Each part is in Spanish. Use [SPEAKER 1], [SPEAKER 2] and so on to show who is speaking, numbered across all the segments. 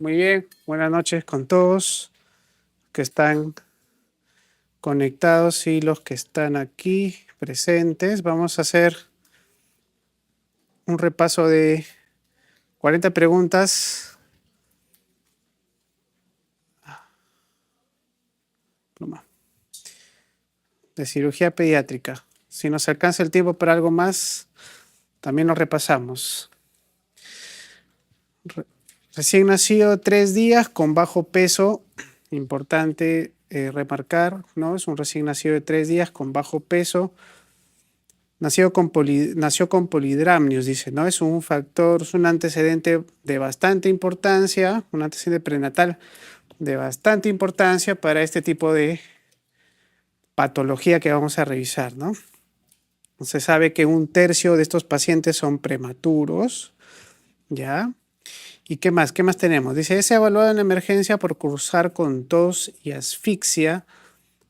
[SPEAKER 1] Muy bien, buenas noches con todos que están conectados y los que están aquí presentes. Vamos a hacer un repaso de 40 preguntas. De cirugía pediátrica. Si nos alcanza el tiempo para algo más, también lo repasamos. Recién nacido, 3 días con bajo peso. Importante remarcar, ¿no? Es un recién nacido de 3 días con bajo peso. Nació con polidramnios, dice, ¿no? Es un factor, es un antecedente de bastante importancia, un antecedente prenatal de bastante importancia para este tipo de patología que vamos a revisar, ¿no? Se sabe que 1/3 de estos pacientes son prematuros, ¿ya? ¿Y qué más? ¿Qué más tenemos? Dice, es evaluado en emergencia por cursar con tos y asfixia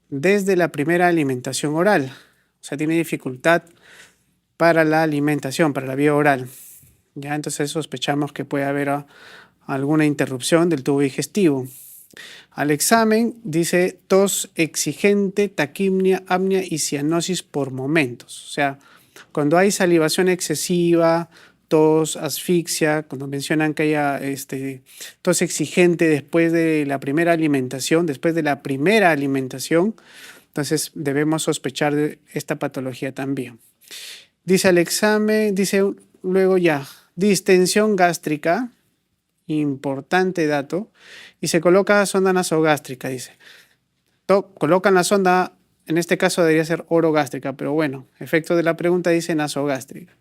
[SPEAKER 1] desde la primera alimentación oral. O sea, tiene dificultad para la alimentación, para la vía oral. Ya, entonces sospechamos que puede haber alguna interrupción del tubo digestivo. Al examen dice tos exigente, taquimia, apnea y cianosis por momentos. O sea, cuando hay salivación excesiva, tos, asfixia, cuando mencionan que haya tos exigente después de la primera alimentación, entonces debemos sospechar de esta patología también. Dice el examen, dice luego ya, distensión gástrica, importante dato, y se coloca sonda nasogástrica, dice. Colocan la sonda, en este caso debería ser orogástrica, pero bueno, efecto de la pregunta dice nasogástrica.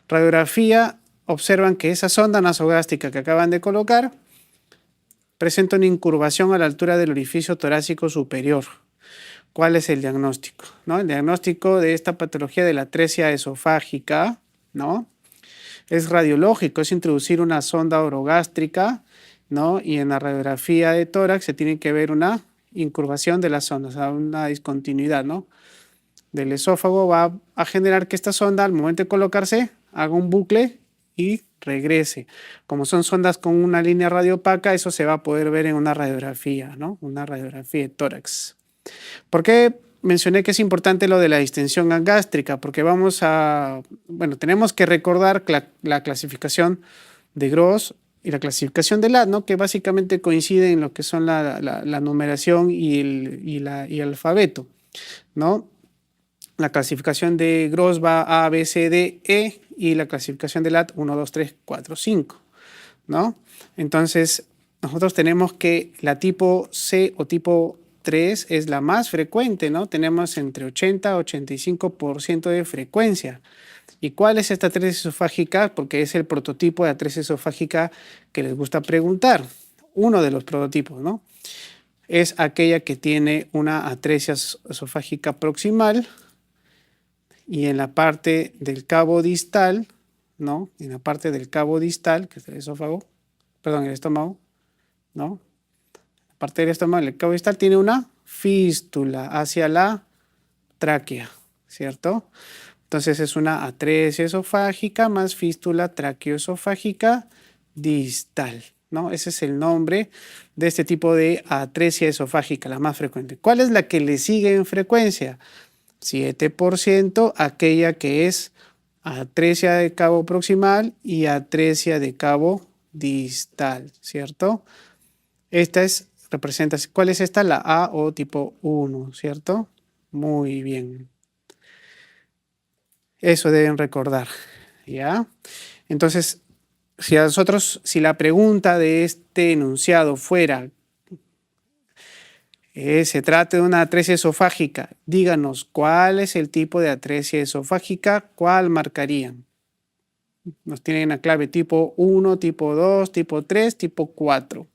[SPEAKER 1] Radiografía, observan que esa sonda nasogástrica que acaban de colocar presenta una incurvación a la altura del orificio torácico superior. ¿Cuál es el diagnóstico? ¿No? El diagnóstico de esta patología de la atresia esofágica, ¿no? Es radiológico, es introducir una sonda orogástrica, ¿no? Y en la radiografía de tórax se tiene que ver una incurvación de la sonda, o sea, una discontinuidad, ¿no? Del esófago va a generar que esta sonda, al momento de colocarse, haga un bucle y regrese. Como son sondas con una línea radiopaca, eso se va a poder ver en una radiografía, ¿no? Una radiografía de tórax. ¿Por qué mencioné que es importante lo de la distensión gástrica? Porque tenemos que recordar la clasificación de Gross y la clasificación de LAT, ¿no? Que básicamente coinciden en lo que son la numeración y el alfabeto, ¿no? La clasificación de Gross va A, B, C, D, E y la clasificación de LAT 1, 2, 3, 4, 5, ¿no? Entonces, nosotros tenemos que la tipo C o tipo 3 es la más frecuente, ¿no? Tenemos entre 80 a 85% de frecuencia. ¿Y cuál es esta atresia esofágica? Porque es el prototipo de atresia esofágica que les gusta preguntar. Uno de los prototipos, ¿no? Es aquella que tiene una atresia esofágica proximal y en la parte del cabo distal, ¿no? En la parte del cabo distal, que es el esófago, perdón, el estómago, ¿no? La parte del estómago, el cabo distal tiene una fístula hacia la tráquea, ¿cierto? Entonces es una atresia esofágica más fístula traqueoesofágica distal, ¿no? Ese es el nombre de este tipo de atresia esofágica, la más frecuente. ¿Cuál es la que le sigue en frecuencia? 7%, aquella que es atresia de cabo proximal y atresia de cabo distal, ¿cierto? ¿Cuál es esta? La A o tipo 1, ¿cierto? Muy bien. Eso deben recordar, ¿ya? Entonces, si la pregunta de este enunciado fuera se trata de una atresia esofágica, díganos cuál es el tipo de atresia esofágica, ¿cuál marcarían? Nos tienen la clave tipo 1, tipo 2, tipo 3, tipo 4.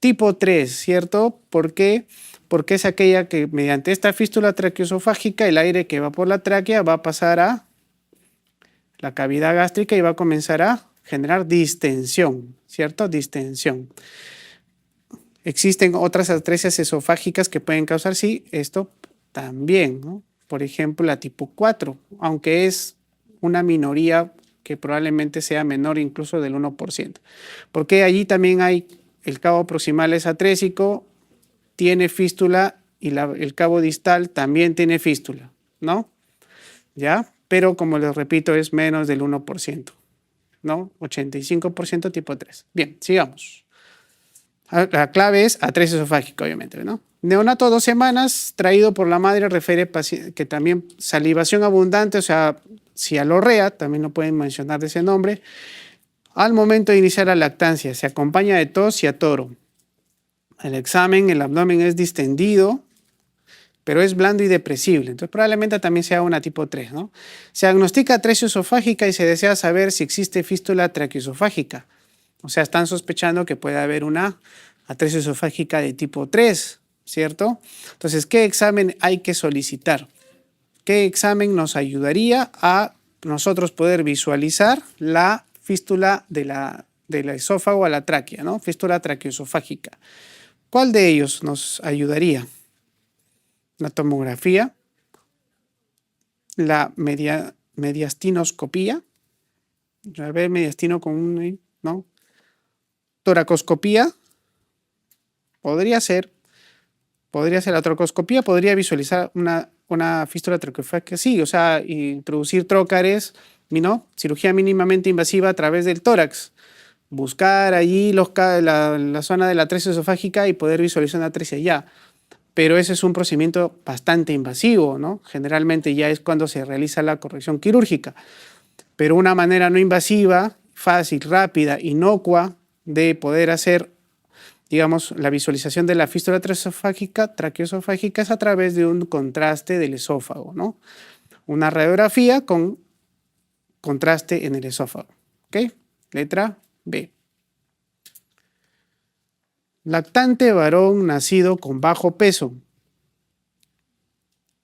[SPEAKER 1] Tipo 3, ¿cierto? ¿Por qué? Porque es aquella que mediante esta fístula traqueoesofágica el aire que va por la tráquea va a pasar a la cavidad gástrica y va a comenzar a generar distensión, ¿cierto? Distensión. Existen otras atresias esofágicas que pueden causar, sí, esto también, ¿no? Por ejemplo, la tipo 4, aunque es una minoría que probablemente sea menor incluso del 1%. Porque allí también hay el cabo proximal es atrésico, tiene fístula y el cabo distal también tiene fístula, ¿no? ¿Ya? Pero como les repito, es menos del 1%, ¿no? 85% tipo 3. Bien, sigamos. La clave es atresia esofágica, obviamente, ¿no? Neonato 2 semanas, traído por la madre, refiere que también salivación abundante, o sea, cialorrea, también lo pueden mencionar de ese nombre, al momento de iniciar la lactancia. Se acompaña de tos y atoro. El examen, el abdomen es distendido, pero es blando y depresible. Entonces probablemente también sea una tipo 3, ¿no? Se diagnostica atresia esofágica y se desea saber si existe fístula traqueoesofágica. O sea, están sospechando que puede haber una atresia esofágica de tipo 3, ¿cierto? Entonces, ¿qué examen hay que solicitar? ¿Qué examen nos ayudaría a nosotros poder visualizar la fístula del esófago a la tráquea, ¿no? Fístula traqueoesofágica. ¿Cuál de ellos nos ayudaría? La tomografía, la mediastinoscopía, a ver, mediastino con un, ¿no? Toracoscopía, podría ser la trocoscopía, podría visualizar una fístula traqueofágica, sí, o sea, introducir trócares, ¿no? Cirugía mínimamente invasiva a través del tórax, buscar allí la zona de la atresia esofágica y poder visualizar una atresia ya. Pero ese es un procedimiento bastante invasivo, ¿no? Generalmente ya es cuando se realiza la corrección quirúrgica. Pero una manera no invasiva, fácil, rápida, inocua de poder hacer, digamos, la visualización de la fístula traqueoesofágica es a través de un contraste del esófago, ¿no? Una radiografía con contraste en el esófago. ¿Ok? Letra B. Lactante varón nacido con bajo peso.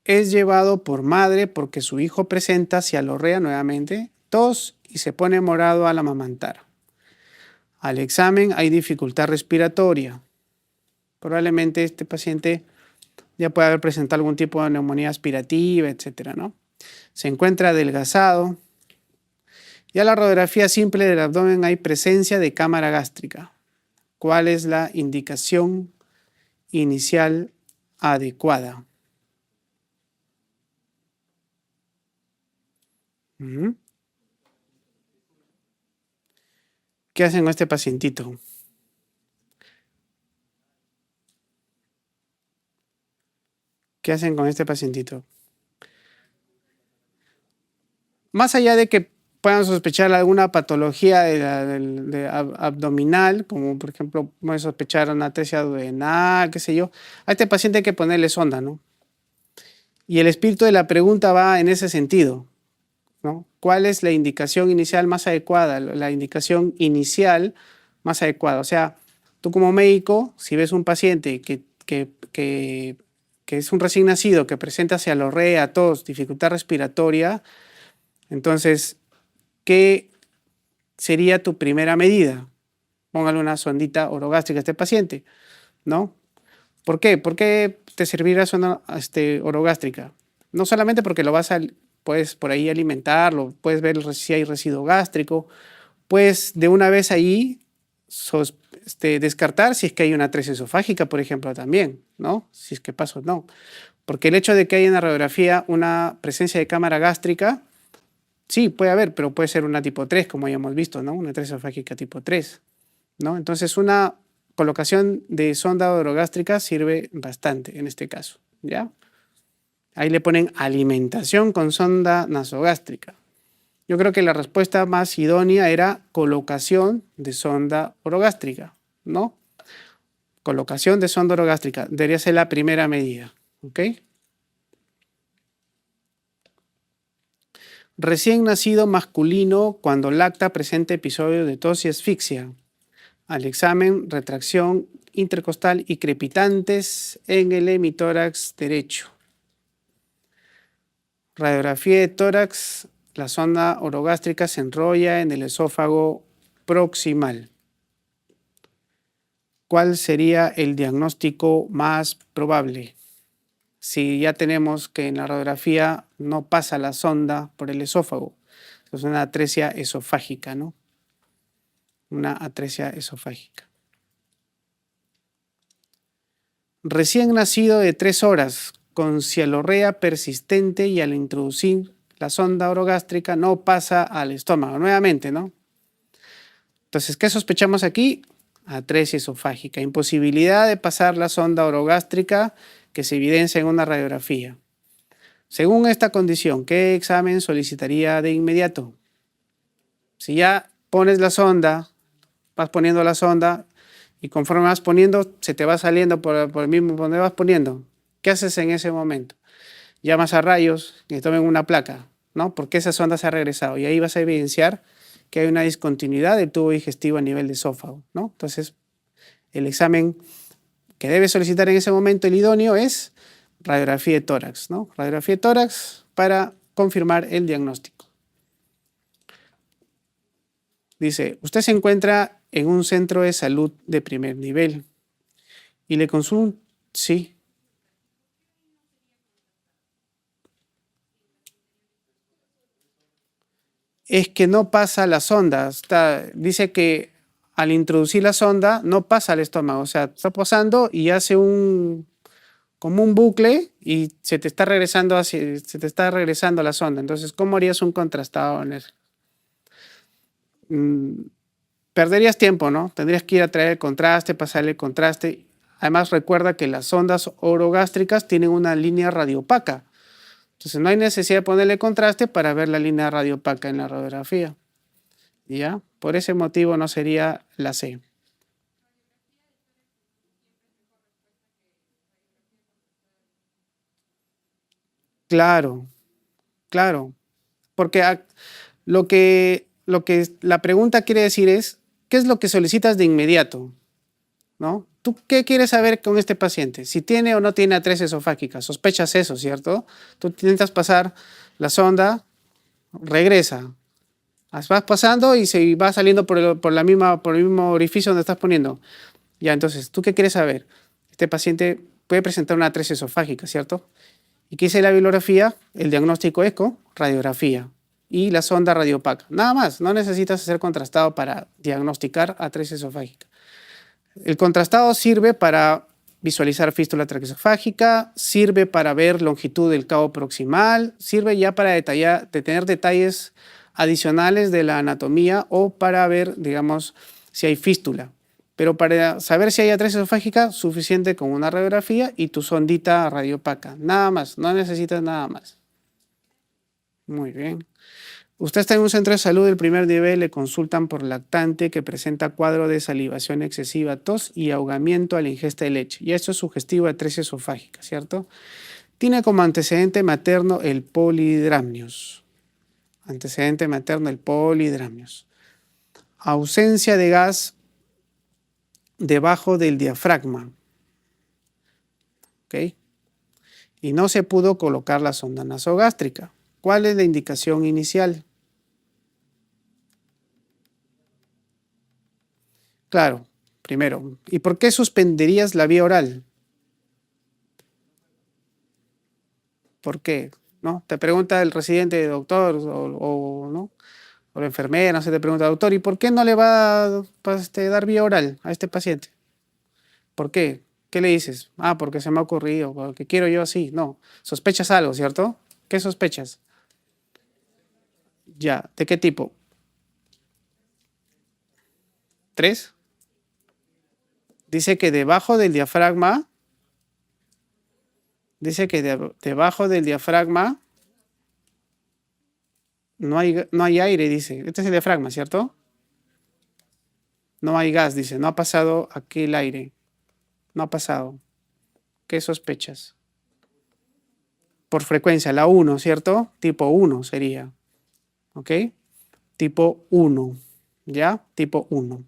[SPEAKER 1] Es llevado por madre porque su hijo presenta cialorrea nuevamente, tos y se pone morado al amamantar. Al examen hay dificultad respiratoria. Probablemente este paciente ya puede haber presentado algún tipo de neumonía aspirativa, etcétera, ¿no? Se encuentra adelgazado. Y a la radiografía simple del abdomen hay presencia de cámara gástrica. ¿Cuál es la indicación inicial adecuada? ¿Qué hacen con este pacientito? ¿Qué hacen con este pacientito? Más allá de que puedan sospechar alguna patología abdominal, como por ejemplo pueden sospechar una atresia duodenal, qué sé yo, a este paciente hay que ponerle sonda, ¿no? Y el espíritu de la pregunta va en ese sentido, ¿no? ¿Cuál es la indicación inicial más adecuada? La indicación inicial más adecuada. O sea, tú como médico, si ves un paciente que es un recién nacido, que presenta cialorrea, tos, dificultad respiratoria, entonces, ¿qué sería tu primera medida? Póngale una sondita orogástrica a este paciente, ¿no? ¿Por qué? ¿Por qué te servirá sonda orogástrica? No solamente porque puedes por ahí alimentarlo, puedes ver si hay residuo gástrico, puedes de una vez ahí descartar si es que hay una atresia esofágica, por ejemplo, también, ¿no? Si es que pasa o no. Porque el hecho de que haya en la radiografía una presencia de cámara gástrica, sí, puede haber, pero puede ser una tipo 3, como ya hemos visto, ¿no? Una atresia esofágica tipo 3, ¿no? Entonces, una colocación de sonda orogástrica sirve bastante en este caso, ¿ya? Ahí le ponen alimentación con sonda nasogástrica. Yo creo que la respuesta más idónea era colocación de sonda orogástrica, ¿no? Colocación de sonda orogástrica debería ser la primera medida, ¿ok? Recién nacido masculino cuando lacta presenta episodio de tos y asfixia. Al examen, retracción intercostal y crepitantes en el hemitórax derecho. Radiografía de tórax, la sonda orogástrica se enrolla en el esófago proximal. ¿Cuál sería el diagnóstico más probable? Si ya tenemos que en la radiografía no pasa la sonda por el esófago, Es una atresia esofágica, ¿no? Una atresia esofágica. Recién nacido de 3 horas, con cialorrea persistente y al introducir la sonda orogástrica no pasa al estómago, nuevamente, ¿no? Entonces, ¿qué sospechamos aquí? Atresia esofágica, imposibilidad de pasar la sonda orogástrica que se evidencia en una radiografía. Según esta condición, ¿qué examen solicitaría de inmediato? Si ya pones la sonda, vas poniendo la sonda y conforme vas poniendo, se te va saliendo por el mismo donde vas poniendo. ¿Qué haces en ese momento? Llamas a rayos que tomen una placa, ¿no? Porque esa sonda se ha regresado y ahí vas a evidenciar que hay una discontinuidad del tubo digestivo a nivel de esófago, ¿no? Entonces, el examen que debe solicitar en ese momento el idóneo es radiografía de tórax, ¿no? Radiografía de tórax para confirmar el diagnóstico. Dice, usted se encuentra en un centro de salud de primer nivel y le consulta, sí. Es que no pasa la sonda. Dice que al introducir la sonda no pasa al estómago. O sea, está posando y hace como un bucle y se te está regresando a la sonda. Entonces, ¿cómo harías un contrastado en eso? Perderías tiempo, ¿no? Tendrías que ir a traer el contraste, pasarle el contraste. Además, recuerda que las sondas orogástricas tienen una línea radiopaca. Entonces, no hay necesidad de ponerle contraste para ver la línea radiopaca en la radiografía. ¿Ya? Por ese motivo no sería la C. Claro, claro. Porque lo que la pregunta quiere decir es, ¿qué es lo que solicitas de inmediato? ¿No? ¿Tú qué quieres saber con este paciente? Si tiene o no tiene atresia esofágica. Sospechas eso, ¿cierto? Tú intentas pasar la sonda, regresa. Vas pasando y se va saliendo por el mismo orificio donde estás poniendo. Ya, entonces, ¿tú qué quieres saber? Este paciente puede presentar una atresia esofágica, ¿cierto? ¿Y qué dice la bibliografía? El diagnóstico eco, radiografía y la sonda radiopaca. Nada más, no necesitas hacer contrastado para diagnosticar atresia esofágica. El contrastado sirve para visualizar fístula traqueosofágica, sirve para ver longitud del cabo proximal, sirve ya para tener detalles adicionales de la anatomía o para ver, digamos, si hay fístula. Pero para saber si hay atresia esofágica, suficiente con una radiografía y tu sondita radiopaca. Nada más, no necesitas nada más. Muy bien. Usted está en un centro de salud del primer nivel, le consultan por lactante que presenta cuadro de salivación excesiva, tos y ahogamiento a la ingesta de leche. Y esto es sugestivo de atresia esofágica, ¿cierto? Tiene como antecedente materno el polidramnios. Antecedente materno el polidramnios. Ausencia de gas debajo del diafragma. ¿Ok? Y no se pudo colocar la sonda nasogástrica. ¿Cuál es la indicación inicial? Claro, primero, ¿y por qué suspenderías la vía oral? ¿Por qué? ¿No? Te pregunta el residente, doctor, ¿no? O la enfermera, no sé, te pregunta, doctor, ¿y por qué no le va a dar vía oral a este paciente? ¿Por qué? ¿Qué le dices? Ah, porque se me ha ocurrido, porque quiero yo así. No, sospechas algo, ¿cierto? ¿Qué sospechas? Ya, ¿de qué tipo? ¿Tres? Dice que debajo del diafragma, debajo del diafragma no hay aire, dice. Este es el diafragma, ¿cierto? No hay gas, dice. No ha pasado aquí el aire. No ha pasado. ¿Qué sospechas? Por frecuencia, la 1, ¿cierto? Tipo 1 sería. ¿Ok? Tipo 1. ¿Ya? Tipo 1.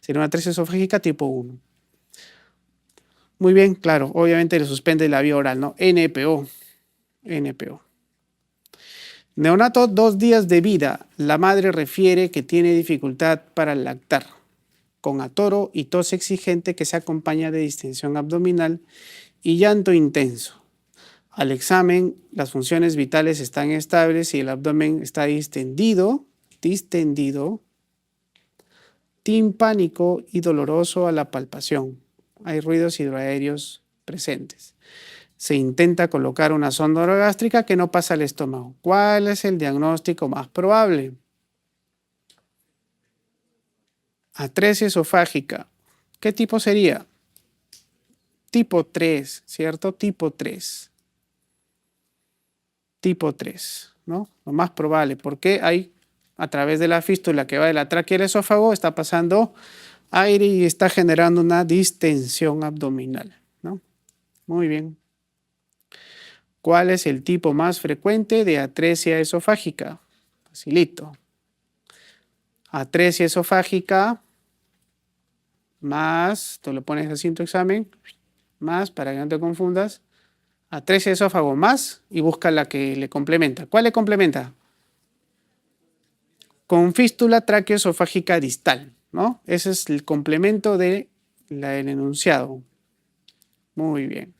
[SPEAKER 1] Sería una atresia esofágica tipo 1. Muy bien, claro. Obviamente le suspende la vía oral, ¿no? NPO. NPO. Neonato 2 días de vida. La madre refiere que tiene dificultad para lactar, con atoro y tos exigente que se acompaña de distensión abdominal y llanto intenso. Al examen, las funciones vitales están estables y el abdomen está distendido, timpánico y doloroso a la palpación. Hay ruidos hidroaéreos presentes. Se intenta colocar una sonda orogástrica que no pasa al estómago. ¿Cuál es el diagnóstico más probable? Atresia esofágica. ¿Qué tipo sería? Tipo 3, ¿cierto? Tipo 3. Tipo 3, ¿no? Lo más probable, porque hay, a través de la fístula que va de la tráquea al esófago, está pasando aire y está generando una distensión abdominal, ¿no? Muy bien. ¿Cuál es el tipo más frecuente de atresia esofágica? Facilito. Atresia esofágica más, tú lo pones así en tu examen, más, para que no te confundas, atresia esófago más y busca la que le complementa. ¿Cuál le complementa? Con fístula tráqueo-esofágica distal, ¿no? Ese es el complemento del enunciado. Muy bien.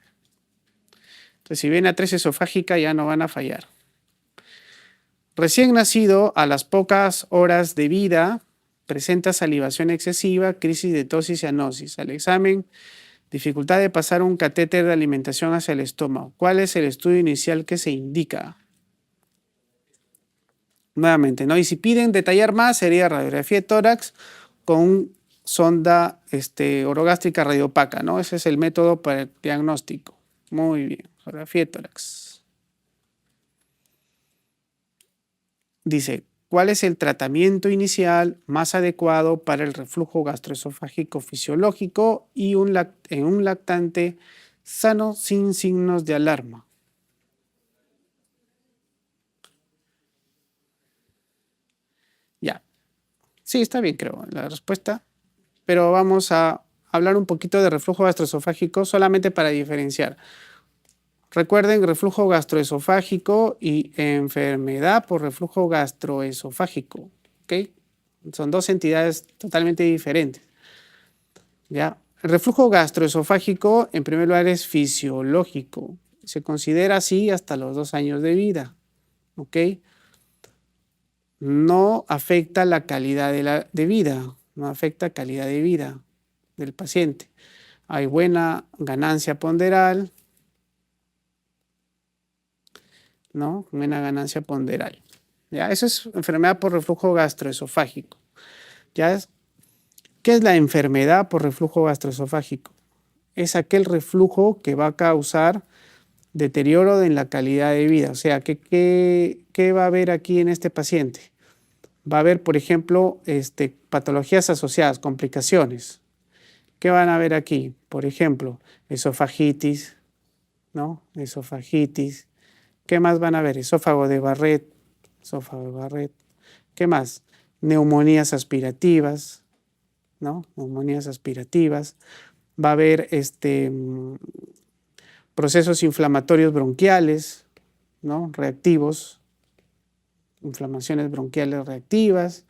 [SPEAKER 1] Entonces, si viene atresia esofágica, ya no van a fallar. Recién nacido, a las pocas horas de vida, presenta salivación excesiva, crisis de tos y cianosis. Al examen, dificultad de pasar un catéter de alimentación hacia el estómago. ¿Cuál es el estudio inicial que se indica? Nuevamente, ¿no? Y si piden detallar más, sería radiografía de tórax con sonda orogástrica radiopaca, ¿no? Ese es el método para el diagnóstico. Muy bien, radiografía de tórax. Dice, ¿cuál es el tratamiento inicial más adecuado para el reflujo gastroesofágico fisiológico y en un lactante sano sin signos de alarma? Ya, sí, está bien, creo, la respuesta. Pero vamos a hablar un poquito de reflujo gastroesofágico solamente para diferenciar. Recuerden, reflujo gastroesofágico y enfermedad por reflujo gastroesofágico, ¿ok? Son dos entidades totalmente diferentes, ¿ya? El reflujo gastroesofágico, en primer lugar, es fisiológico. Se considera así hasta los 2 años de vida, ¿ok? No afecta la calidad de vida, no afecta calidad de vida del paciente. Hay buena ganancia ponderal, ¿no? Buena ganancia ponderal. ¿Ya? Eso es enfermedad por reflujo gastroesofágico. ¿Ya? ¿Qué es la enfermedad por reflujo gastroesofágico? Es aquel reflujo que va a causar deterioro en la calidad de vida. O sea, ¿qué va a haber aquí en este paciente? Va a haber, por ejemplo, patologías asociadas, complicaciones. ¿Qué van a ver aquí? Por ejemplo, esofagitis, ¿no? Esofagitis. ¿Qué más van a ver? Esófago de Barrett. ¿Qué más? Neumonías aspirativas, ¿no? Neumonías aspirativas. Va a haber procesos inflamatorios bronquiales, ¿no? Reactivos, inflamaciones bronquiales reactivas.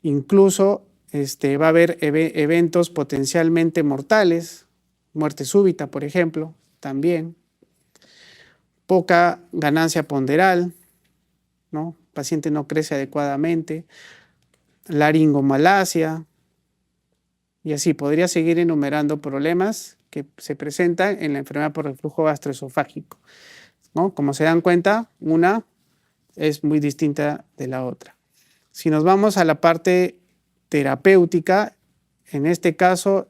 [SPEAKER 1] Incluso va a haber eventos potencialmente mortales, muerte súbita, por ejemplo, también. Poca ganancia ponderal, ¿no? El paciente no crece adecuadamente. Laringomalacia. Y así podría seguir enumerando problemas que se presentan en la enfermedad por reflujo gastroesofágico, ¿no? Como se dan cuenta, una es muy distinta de la otra. Si nos vamos a la parte terapéutica, en este caso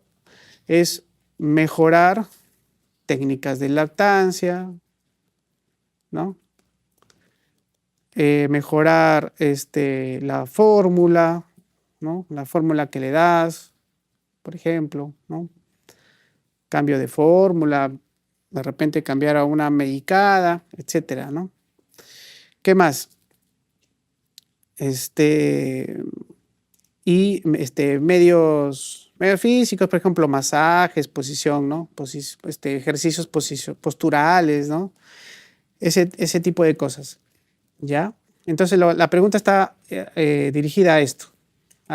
[SPEAKER 1] es mejorar técnicas de lactancia, ¿no? Mejorar la fórmula, ¿no? La fórmula que le das, por ejemplo, ¿no? Cambio de fórmula, de repente cambiar a una medicada, etcétera, ¿no? ¿Qué más? Medios físicos, por ejemplo, masajes, posición, ¿no? Ejercicios posturales, ¿no? Ese tipo de cosas, ¿ya? Entonces la pregunta está dirigida a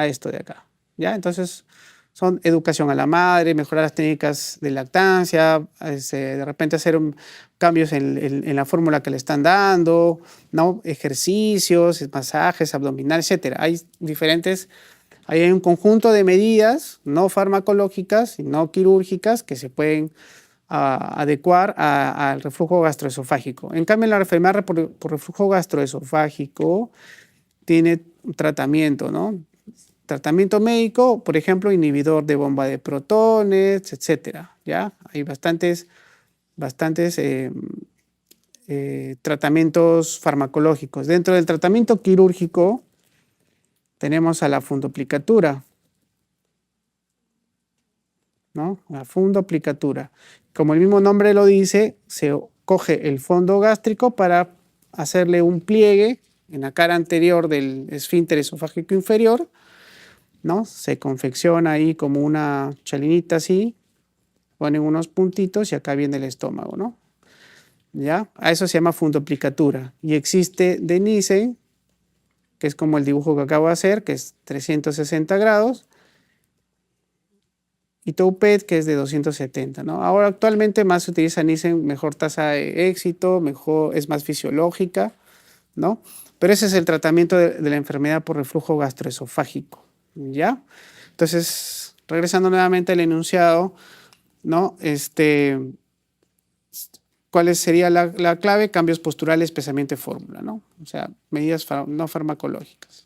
[SPEAKER 1] esto de acá, ¿ya? Entonces Son educación a la madre, mejorar las técnicas de lactancia, de repente hacer cambios en la fórmula que le están dando, ¿no? Ejercicios, masajes abdominales, etc. Hay un conjunto de medidas no farmacológicas y no quirúrgicas que se pueden adecuar al reflujo gastroesofágico. En cambio, la enfermedad por reflujo gastroesofágico tiene un tratamiento, ¿no? Tratamiento médico, por ejemplo, inhibidor de bomba de protones, etcétera, ¿ya? Hay bastantes tratamientos farmacológicos. Dentro del tratamiento quirúrgico tenemos a la fundoplicatura, ¿no? La fundoplicatura. Como el mismo nombre lo dice, se coge el fondo gástrico para hacerle un pliegue en la cara anterior del esfínter esofágico inferior, ¿no? Se confecciona ahí como una chalinita así, ponen unos puntitos y acá viene el estómago, ¿no? ¿Ya? A eso se llama fundoplicatura. Y existe de Nissen, que es como el dibujo que acabo de hacer, que es 360 grados, y Toupet, que es de 270, ¿no? Ahora actualmente más se utiliza Nissen, mejor tasa de éxito, es más fisiológica, ¿no? Pero ese es el tratamiento de la enfermedad por reflujo gastroesofágico, ¿ya? Entonces, regresando nuevamente al enunciado, ¿no? ¿Cuál sería la clave? Cambios posturales, especialmente fórmula, ¿no? O sea, medidas no farmacológicas.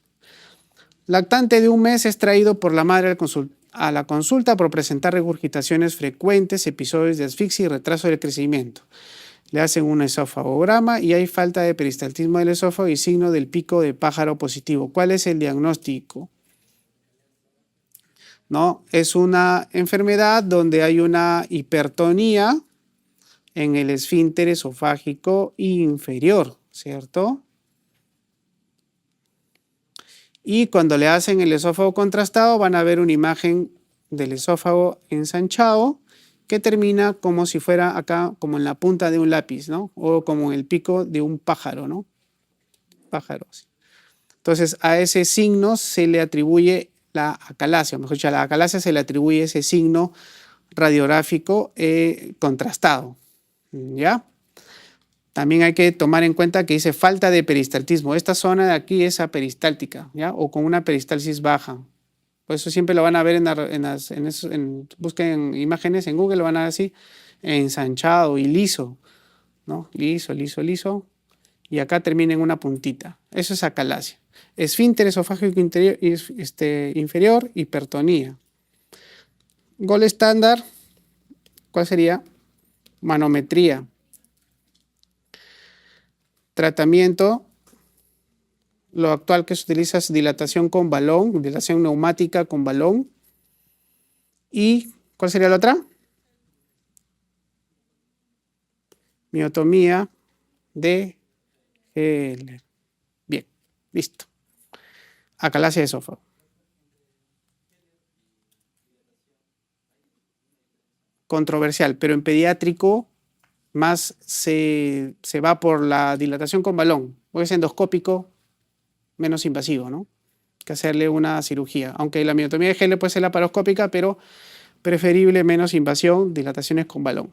[SPEAKER 1] Lactante de 1 mes es traído por la madre a la consulta por presentar regurgitaciones frecuentes, episodios de asfixia y retraso del crecimiento. Le hacen un esofagograma y hay falta de peristaltismo del esófago y signo del pico de pájaro positivo. ¿Cuál es el diagnóstico? ¿No? Es una enfermedad donde hay una hipertonía en el esfínter esofágico inferior, ¿cierto? Y cuando le hacen el esófago contrastado van a ver una imagen del esófago ensanchado que termina como si fuera acá, como en la punta de un lápiz, ¿no? O como en el pico de un pájaro, ¿no? Pájaro. Sí. Entonces a ese signo se le atribuye la acalasia, mejor dicho, a la acalasia se le atribuye ese signo radiográfico contrastado, ¿ya? También hay que tomar en cuenta que dice falta de peristaltismo. Esta zona de aquí es aperistáltica, ¿ya? O con una peristalsis baja. Por eso siempre lo van a ver busquen imágenes en Google, lo van a ver así, ensanchado y liso, ¿no? Liso, liso, liso. Y acá termina en una puntita. Eso es acalasia. Esfínter esofágico inferior, hipertonía. Gol estándar, ¿cuál sería? Manometría. Tratamiento, lo actual que se utiliza es dilatación con balón, dilatación neumática con balón. ¿Y cuál sería la otra? Miotomía de Heller. Bien, listo. Acalasia de esófago. Controversial, pero en pediátrico más se va por la dilatación con balón, porque es endoscópico, menos invasivo, ¿no? Que hacerle una cirugía. Aunque la miotomía de Heller puede ser laparoscópica, pero preferible menos invasión, dilataciones con balón.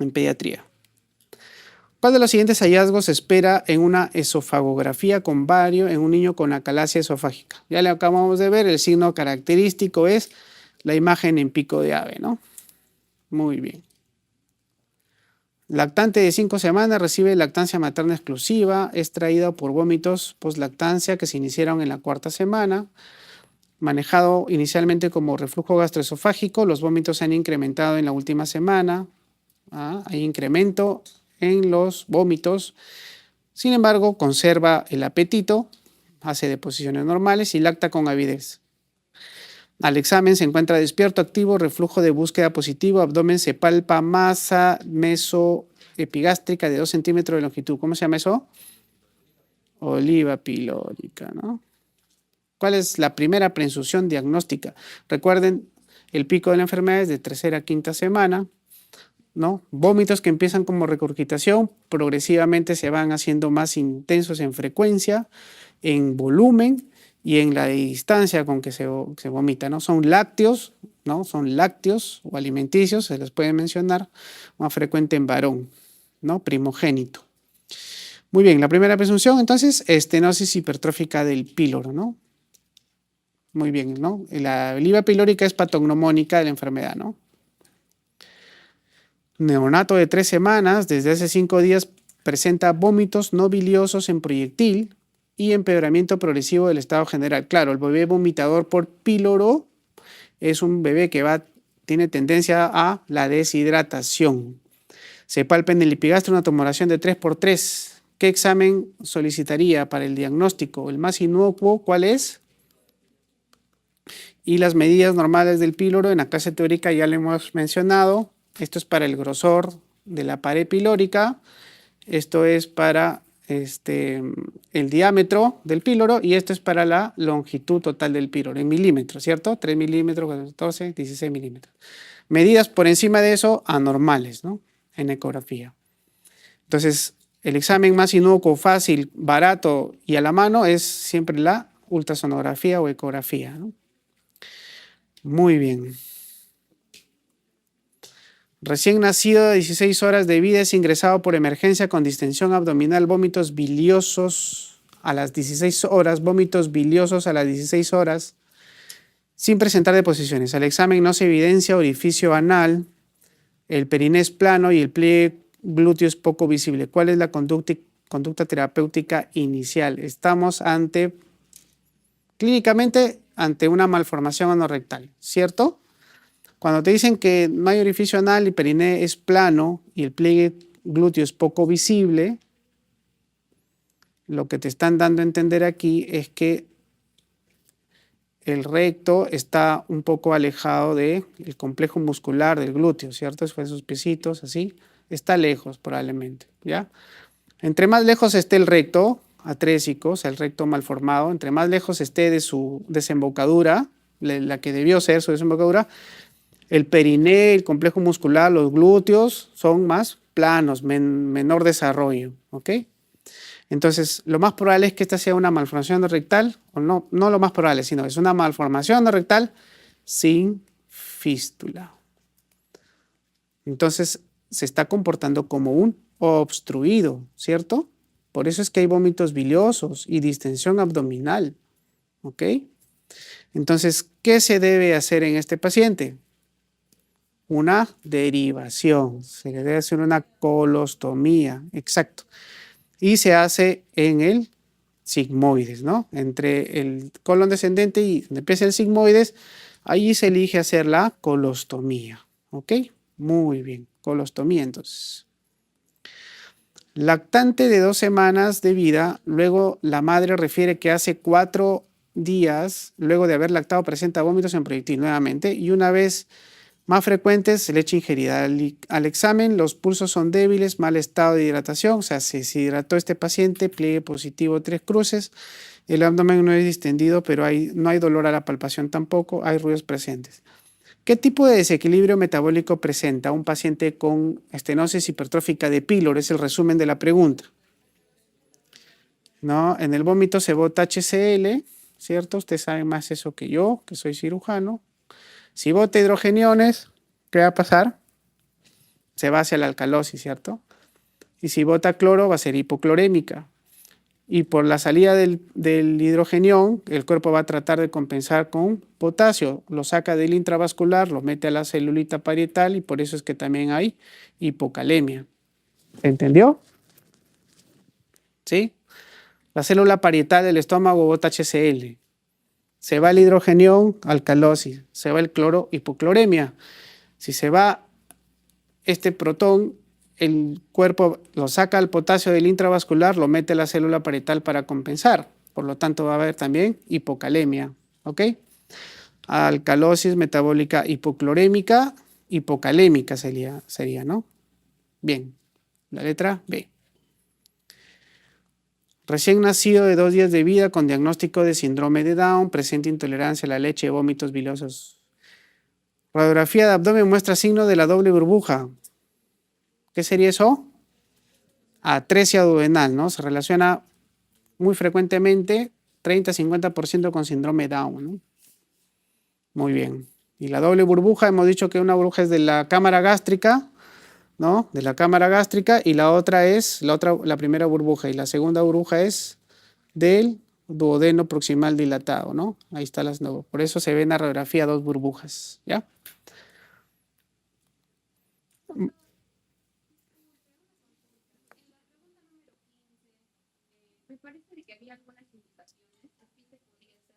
[SPEAKER 1] En pediatría. ¿Cuál de los siguientes hallazgos se espera en una esofagografía con bario en un niño con acalasia esofágica? Ya le acabamos de ver, el signo característico es la imagen en pico de ave, ¿no? Muy bien. Lactante de 5 semanas recibe lactancia materna exclusiva, es traída por vómitos post-lactancia que se iniciaron en la 4ª semana, manejado inicialmente como reflujo gastroesofágico, los vómitos se han incrementado en la última semana, hay incremento en los vómitos, sin embargo conserva el apetito, hace deposiciones normales y lacta con avidez. Al examen se encuentra despierto, activo, reflujo de búsqueda positivo, abdomen se palpa, masa mesoepigástrica de 2 centímetros de longitud. ¿Cómo se llama eso? Oliva pilórica, ¿no? ¿Cuál es la primera prensución diagnóstica? Recuerden, el pico de la enfermedad es de 3ª a 5ª semana, ¿no? Vómitos que empiezan como regurgitación, progresivamente se van haciendo más intensos en frecuencia, en volumen, y en la distancia con que se vomita, ¿no? Son lácteos, ¿no? Son lácteos o alimenticios, se les puede mencionar, más frecuente en varón, ¿no? Primogénito. Muy bien, la primera presunción, entonces, estenosis hipertrófica del píloro, ¿no? Muy bien, ¿no? La biliba pilórica es patognomónica de la enfermedad, ¿no? Neonato de 3 semanas, desde hace 5 días, presenta vómitos no biliosos en proyectil y empeoramiento progresivo del estado general. Claro, el bebé vomitador por píloro es un bebé que tiene tendencia a la deshidratación. Se palpa en el epigastrio una tumoración de 3x3. ¿Qué examen solicitaría para el diagnóstico? El más inocuo, ¿cuál es? Y las medidas normales del píloro en la clase teórica ya lo hemos mencionado. Esto es para el grosor de la pared pilórica. Esto es para el diámetro del píloro y esto es para la longitud total del píloro en milímetros, ¿cierto? 3 milímetros, 14, 16 milímetros. Medidas por encima de eso anormales, ¿no? En ecografía. Entonces, el examen más inocuo, fácil, barato y a la mano es siempre la ultrasonografía o ecografía, ¿no? Muy bien. Recién nacido de 16 horas de vida es ingresado por emergencia con distensión abdominal, vómitos biliosos a las 16 horas, vómitos biliosos a las 16 horas, sin presentar deposiciones. Al examen no se evidencia orificio anal, el periné es plano y el pliegue glúteo es poco visible. ¿Cuál es la conducta terapéutica inicial? Estamos clínicamente ante una malformación anorrectal, ¿cierto? Cuando te dicen que no hay orificio anal, el periné es plano y el pliegue glúteo es poco visible, lo que te están dando a entender aquí es que el recto está un poco alejado del complejo muscular del glúteo, ¿cierto? Esos piecitos así, está lejos probablemente, ¿ya? Entre más lejos esté el recto atrésico, o sea, el recto malformado, entre más lejos esté de su desembocadura, la que debió ser su desembocadura, el periné, el complejo muscular, los glúteos son más planos, menor desarrollo, ¿ok? Entonces, lo más probable es que esta sea una malformación rectal, o no lo más probable, sino es una malformación rectal sin fístula. Entonces, se está comportando como un obstruido, ¿cierto? Por eso es que hay vómitos biliosos y distensión abdominal, ¿ok? Entonces, ¿qué se debe hacer en este paciente? Una derivación, se le debe hacer una colostomía, exacto. Y se hace en el sigmoides, ¿no? Entre el colon descendente y donde empieza el sigmoides, ahí se elige hacer la colostomía, ¿ok? Muy bien, colostomía entonces. Lactante de 2 semanas de vida, luego la madre refiere que hace 4 días, luego de haber lactado, presenta vómitos en proyectil nuevamente y una vez más frecuentes, leche ingerida. Al examen, los pulsos son débiles, mal estado de hidratación, o sea, se deshidrató este paciente, pliegue positivo 3 cruces, el abdomen no es distendido, pero no hay dolor a la palpación tampoco, hay ruidos presentes. ¿Qué tipo de desequilibrio metabólico presenta un paciente con estenosis hipertrófica de píloro? Es el resumen de la pregunta. ¿No? En el vómito se bota HCl, ¿cierto? Ustedes saben más eso que yo, que soy cirujano. Si bota hidrogeniones, ¿qué va a pasar? Se va hacia la alcalosis, ¿cierto? Y si bota cloro, va a ser hipoclorémica. Y por la salida del hidrogenión, el cuerpo va a tratar de compensar con potasio. Lo saca del intravascular, lo mete a la celulita parietal y por eso es que también hay hipocalemia. ¿Se entendió? ¿Sí? La célula parietal del estómago bota HCl. Se va el hidrogenión, alcalosis. Se va el cloro, hipocloremia. Si se va este protón, el cuerpo lo saca al potasio del intravascular, lo mete a la célula parietal para compensar. Por lo tanto, va a haber también hipocalemia. ¿Ok? Alcalosis metabólica hipoclorémica, hipocalémica sería, ¿no? Bien, la letra B. Recién nacido de 2 días de vida con diagnóstico de síndrome de Down, presente intolerancia a la leche, vómitos biliosos. Radiografía de abdomen muestra signo de la doble burbuja. ¿Qué sería eso? Atresia duodenal, ¿no? Se relaciona muy frecuentemente 30-50% con síndrome Down, ¿no? Muy bien. Y la doble burbuja, hemos dicho que una burbuja es de la cámara gástrica, ¿no? De la cámara gástrica, y la otra es, la primera burbuja, y la segunda burbuja es del duodeno proximal dilatado, ¿no? Ahí está las nuevas. Por eso se ve en la radiografía dos burbujas, ¿ya?
[SPEAKER 2] Me parece de que había algunas indicaciones que sí se podía hacer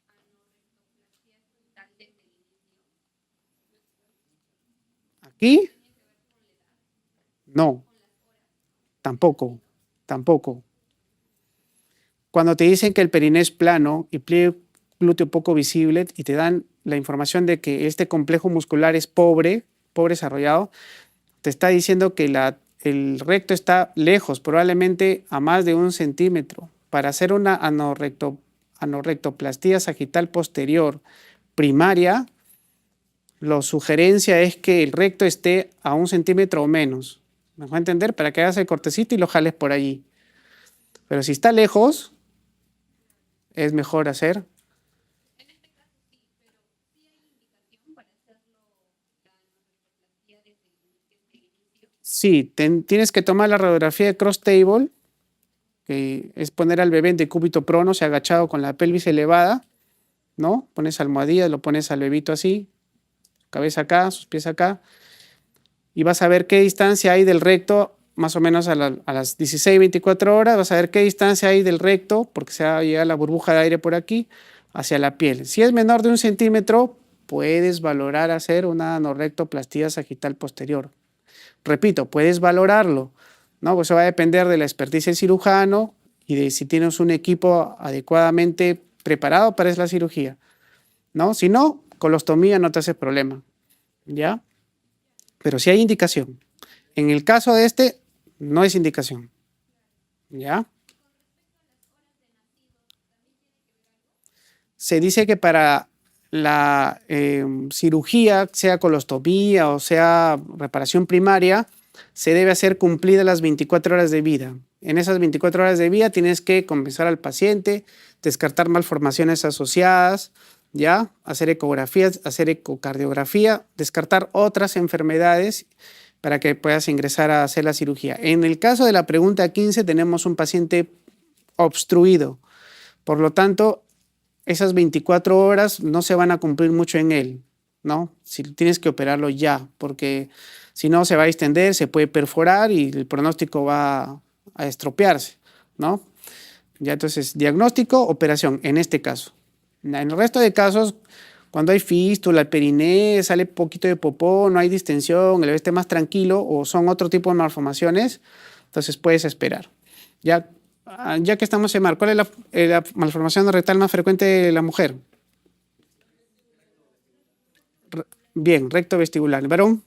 [SPEAKER 2] la anorexia frontal desde el inicio.
[SPEAKER 1] Aquí, no, tampoco, tampoco. Cuando te dicen que el periné es plano y pliegue glúteo poco visible y te dan la información de que este complejo muscular es pobre desarrollado, te está diciendo que el recto está lejos, probablemente a más de 1 centímetro. Para hacer una anorrectoplastía sagital posterior primaria, la sugerencia es que el recto esté a 1 centímetro o menos. ¿Me va a entender? Para que hagas el cortecito y lo jales por allí. Pero si está lejos, es mejor hacer.
[SPEAKER 2] En este caso sí, pero sí hay indicación para hacerlo la anorexia desde el inicio.
[SPEAKER 1] Sí, tienes que tomar la radiografía de cross table, que es poner al bebé en decúbito prono, o sea, agachado con la pelvis elevada, ¿no? Pones almohadillas, lo pones al bebito así, cabeza acá, sus pies acá, y vas a ver qué distancia hay del recto, más o menos a las 16-24 horas, vas a ver qué distancia hay del recto, porque se va a llegar la burbuja de aire por aquí, hacia la piel. Si es menor de 1 centímetro, puedes valorar hacer una anorrectoplastía sagital posterior. Repito, puedes valorarlo, ¿no? Pues eso va a depender de la experticia del cirujano y de si tienes un equipo adecuadamente preparado para la cirugía, ¿no? Si no, colostomía no te hace problema, ¿ya? Pero sí hay indicación. En el caso de este, no es indicación, ¿ya? Se dice que para la cirugía, sea colostomía o sea reparación primaria, se debe hacer cumplidas las 24 horas de vida. En esas 24 horas de vida tienes que compensar al paciente, descartar malformaciones asociadas, ¿ya? Hacer ecografías, hacer ecocardiografía, descartar otras enfermedades para que puedas ingresar a hacer la cirugía. En el caso de la pregunta 15 tenemos un paciente obstruido. Por lo tanto, esas 24 horas no se van a cumplir mucho en él, ¿no? Si tienes que operarlo ya, porque si no se va a extender, se puede perforar y el pronóstico va a estropearse, ¿no? Ya entonces, diagnóstico, operación, en este caso. En el resto de casos, cuando hay fístula, el periné, sale poquito de popó, no hay distensión, el bebé esté más tranquilo o son otro tipo de malformaciones, entonces puedes esperar. Ya que estamos en mar, ¿cuál es la malformación rectal más frecuente de la mujer? Bien, recto vestibular. ¿El varón?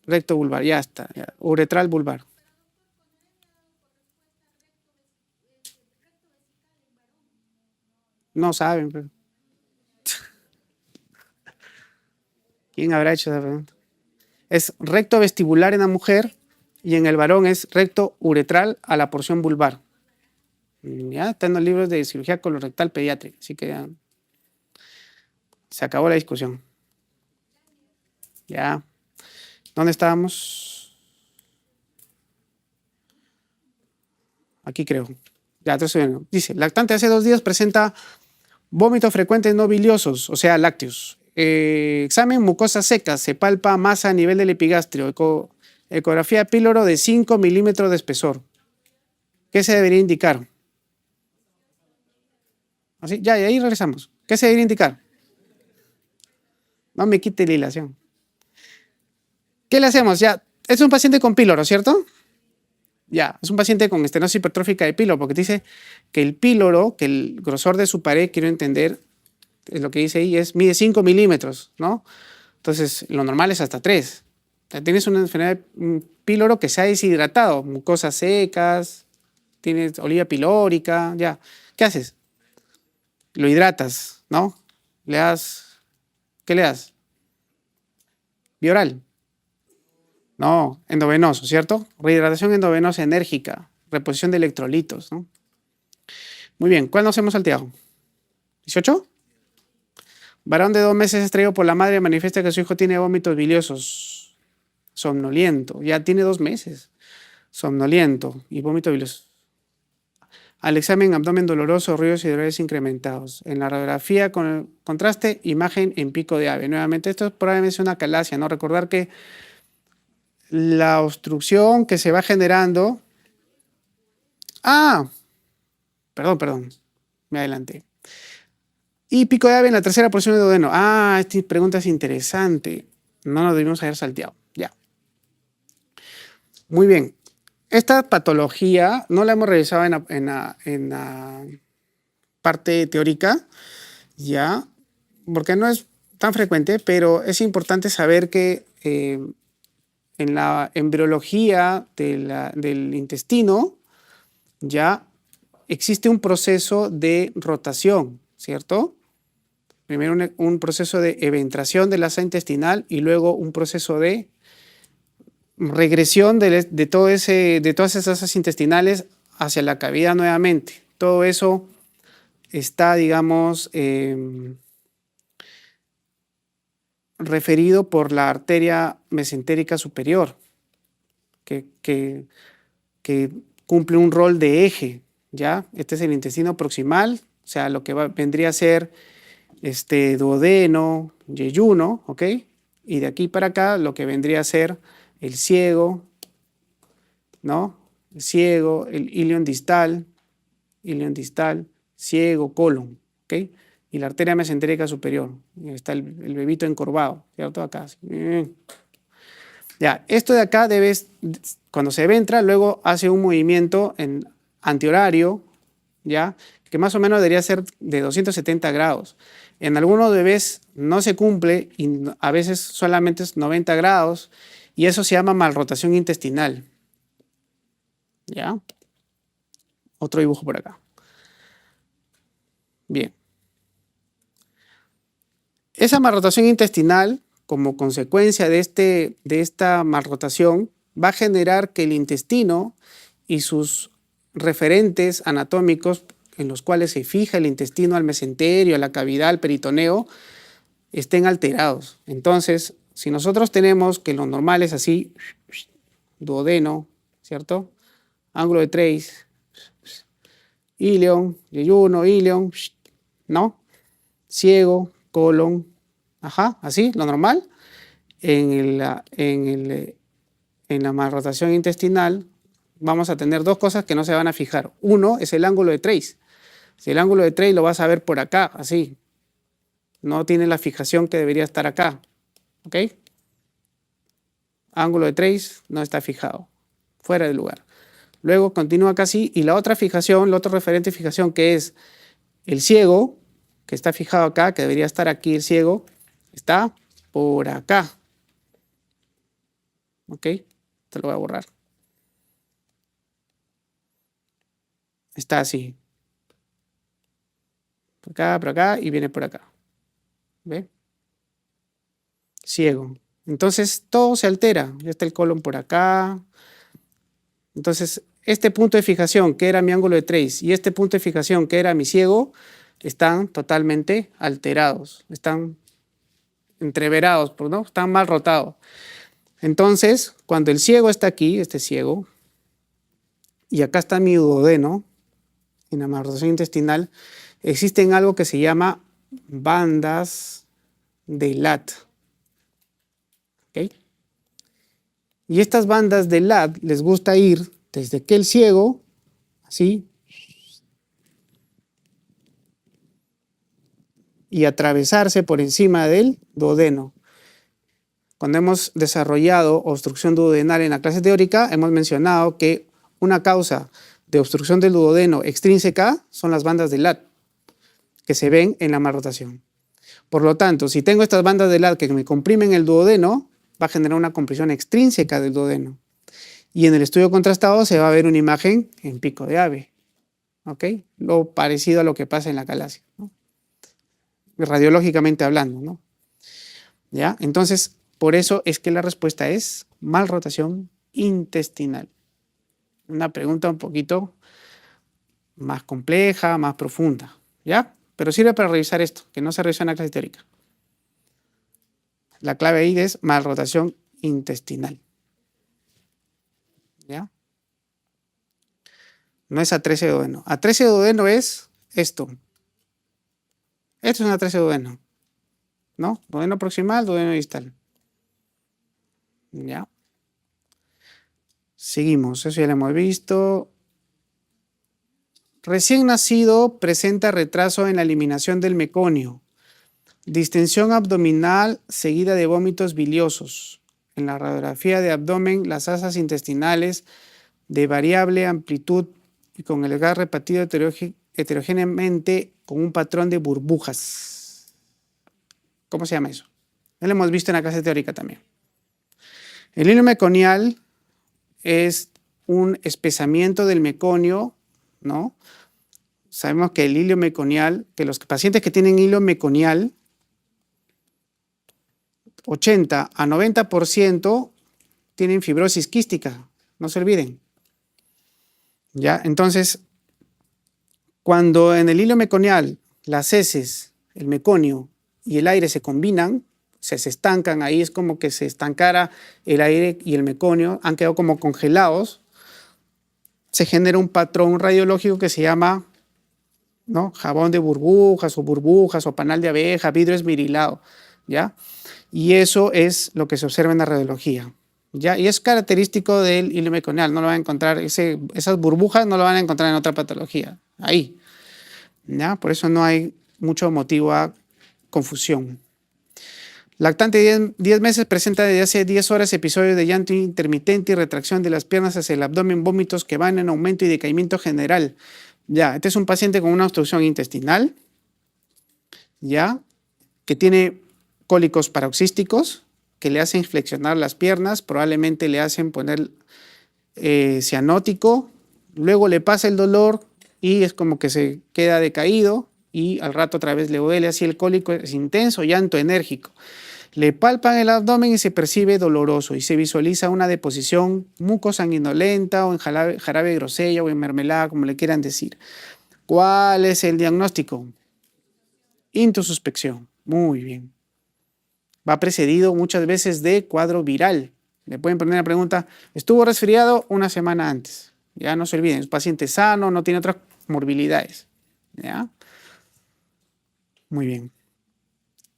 [SPEAKER 1] Recto vulvar, ya está. Ya. Uretral vulvar. No saben, pero ¿quién habrá hecho esa pregunta? Es recto vestibular en la mujer y en el varón es recto uretral a la porción vulvar. Ya están los libros de cirugía colorectal pediátrica, así que ya se acabó la discusión. Ya. ¿Dónde estábamos? Aquí creo. Ya, entonces, dice, lactante hace 2 días presenta vómitos frecuentes no biliosos, o sea, lácteos. Examen mucosas secas, se palpa masa a nivel del epigastrio. Ecografía píloro de 5 milímetros de espesor. ¿Qué se debería indicar? Así, ya, y ahí regresamos. ¿Qué se debería indicar? No me quite la hilación. ¿Qué le hacemos? Ya, es un paciente con píloro, ¿cierto? Ya, es un paciente con estenosis hipertrófica de píloro, porque dice que el píloro, que el grosor de su pared, quiero entender, es lo que dice ahí, mide 5 milímetros, ¿no? Entonces, lo normal es hasta 3. Tienes una enfermedad, un píloro que se ha deshidratado, mucosas secas, tienes oliva pilórica, ya. ¿Qué haces? Lo hidratas, ¿no? Le das, ¿qué le das? Bioral. No, endovenoso, ¿cierto? Rehidratación endovenosa enérgica, reposición de electrolitos, ¿no? Muy bien, ¿cuál nos hemos salteado? ¿18? Varón de 2 meses es traído por la madre manifiesta que su hijo tiene vómitos biliosos. Somnoliento. Ya tiene 2 meses. Somnoliento y vómitos biliosos. Al examen, abdomen doloroso, ruidos y dolores incrementados. En la radiografía con el contraste, imagen en pico de ave. Nuevamente, esto probablemente es una calasia, ¿no? Recordar que la obstrucción que se va generando... Ah, perdón, me adelanté. Y pico de ave en la tercera porción de duodeno. Ah, esta pregunta es interesante. No nos debimos haber salteado. Ya. Muy bien. Esta patología no la hemos revisado en la parte teórica, ya, porque no es tan frecuente, pero es importante saber que en la embriología del intestino ya existe un proceso de rotación, ¿cierto? Primero un proceso de eventración de la sala intestinal y luego un proceso de regresión de todas esas asas intestinales hacia la cavidad nuevamente. Todo eso está, digamos, referido por la arteria mesentérica superior, que cumple un rol de eje, ¿ya? Este es el intestino proximal, o sea, lo que vendría a ser duodeno, yeyuno, ¿ok? Y de aquí para acá lo que vendría a ser el ciego, ¿no? El ciego, el ilion distal, ciego, colon, ¿ok? Y la arteria mesentérica superior. Está el bebito encorvado, ¿cierto? Acá. Ya, esto de acá cuando se ventra, luego hace un movimiento antihorario, ¿ya? Que más o menos debería ser de 270 grados. En algunos bebés no se cumple y a veces solamente es 90 grados y eso se llama malrotación intestinal. ¿Ya? Otro dibujo por acá. Bien. Esa malrotación intestinal, como consecuencia de esta malrotación, va a generar que el intestino y sus referentes anatómicos en los cuales se fija el intestino al mesenterio, a la cavidad, al peritoneo, estén alterados. Entonces, si nosotros tenemos que lo normal es así, duodeno, ¿cierto? Ángulo de Treis, ilion, yeyuno, ilion, ¿no? Ciego, colon, ajá, así, lo normal. En la malrotación intestinal vamos a tener dos cosas que no se van a fijar. Uno es el ángulo de Treis. Si el ángulo de Treis lo vas a ver por acá, así. No tiene la fijación que debería estar acá. ¿Ok? Ángulo de Treis no está fijado. Fuera de lugar. Luego continúa acá así. Y la otra fijación, la otra referente de fijación que es el ciego, que está fijado acá, que debería estar aquí el ciego, está por acá. ¿Ok? Te lo voy a borrar. Está así. Por acá y viene por acá. ¿Ve? Ciego. Entonces todo se altera. Ya está el colon por acá. Entonces este punto de fijación que era mi ángulo de Treis y este punto de fijación que era mi ciego están totalmente alterados. Están entreverados, ¿no? Están mal rotados. Entonces cuando el ciego está aquí, este ciego, y acá está mi duodeno, en la malrotación intestinal, existen algo que se llama bandas de Ladd. ¿Okay? Y estas bandas de Ladd les gusta ir desde que el ciego, así, y atravesarse por encima del duodeno. Cuando hemos desarrollado obstrucción duodenal en la clase teórica, hemos mencionado que una causa de obstrucción del duodeno extrínseca son las bandas de Ladd, que se ven en la malrotación. Por lo tanto, si tengo estas bandas de Ladd que me comprimen el duodeno, va a generar una compresión extrínseca del duodeno. Y en el estudio contrastado se va a ver una imagen en pico de ave. ¿Ok? Lo parecido a lo que pasa en la calasia, ¿no? Radiológicamente hablando, ¿no? ¿Ya? Entonces, por eso es que la respuesta es malrotación intestinal. Una pregunta un poquito más compleja, más profunda, ¿ya? Pero sirve para revisar esto, que no se revisa en la clase teórica. La clave ahí es malrotación intestinal, ¿ya? No es A13 duodeno. A13 duodeno es esto. Esto es un A13 duodeno, ¿no? Duodeno proximal, duodeno distal. ¿Ya? Seguimos, eso ya lo hemos visto. Recién nacido presenta retraso en la eliminación del meconio. Distensión abdominal seguida de vómitos biliosos. En la radiografía de abdomen, las asas intestinales de variable amplitud y con el gas repartido heterogéneamente con un patrón de burbujas. ¿Cómo se llama eso? Ya lo hemos visto en la clase teórica también. El hilo meconial es un espesamiento del meconio, ¿no? Sabemos que el hilo meconial, que los pacientes que tienen hilo meconial, 80 a 90% tienen fibrosis quística, no se olviden. ¿Ya? Entonces, cuando en el hilo meconial las heces, el meconio y el aire se combinan, se estancan, ahí es como que se estancara el aire y el meconio, han quedado como congelados, se genera un patrón radiológico que se llama, ¿no?, jabón de burbujas o panal de abeja, vidrio esmerilado, ¿ya? Y eso es lo que se observa en la radiología, ¿ya? Y es característico del hilo meconial, no lo van a encontrar, esas burbujas no lo van a encontrar en otra patología, ahí, ¿ya? Por eso no hay mucho motivo a confusión. Lactante de 10 meses presenta desde hace 10 horas episodios de llanto intermitente y retracción de las piernas hacia el abdomen, vómitos que van en aumento y decaimiento general. Ya, este es un paciente con una obstrucción intestinal, ya, que tiene cólicos paroxísticos que le hacen flexionar las piernas, probablemente le hacen poner cianótico, luego le pasa el dolor y es como que se queda decaído y al rato otra vez le duele, así el cólico es intenso, llanto enérgico. Le palpan el abdomen y se percibe doloroso y se visualiza una deposición mucosanguinolenta o en jarabe de grosella o en mermelada, como le quieran decir. ¿Cuál es el diagnóstico? Intususpección. Muy bien. Va precedido muchas veces de cuadro viral. Le pueden poner la pregunta, ¿estuvo resfriado una semana antes? Ya no se olviden, es paciente sano, no tiene otras morbilidades. ¿Ya? Muy bien.